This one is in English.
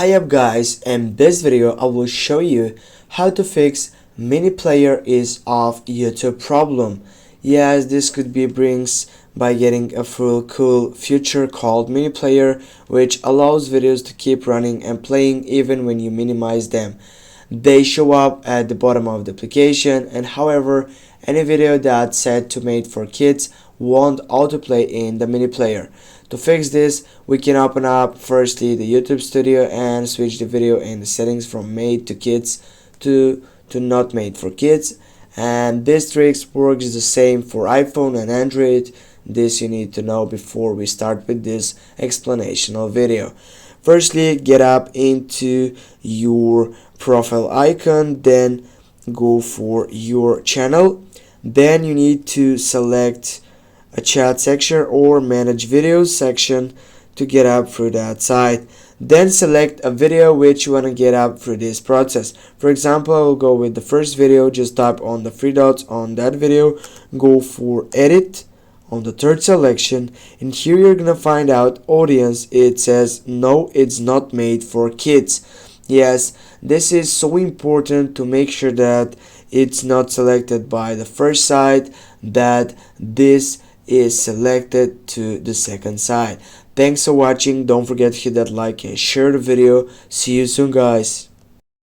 Hi up guys, in this video I will show you how to fix Miniplayer is off YouTube problem. Yes, this could be brings by getting a full cool feature called Miniplayer, which allows videos to keep running and playing even when you minimize them. They show up at the bottom of the application, and however, any video that's set to made for kids won't autoplay in the Miniplayer. To fix this, we can open up firstly the YouTube Studio and switch the video in the settings from made to kids to not made for kids. And this trick works the same for iPhone and Android. This you need to know before we start with this explanational video. Firstly, get up into your profile icon, then go for your channel. Then you need to select a chat section or manage videos section to get up through that site. Then select a video which you want to get up through this process. For example, I will go with the first video. Just tap on the three dots on that video, go for edit on the third selection, and here you're gonna find out audience. It says no, it's not made for kids. Yes, this is so important to make sure that it's not selected by the first site, that this is selected to the second side. Thanks for watching. Don't forget to hit that like and share the video. See you soon guys.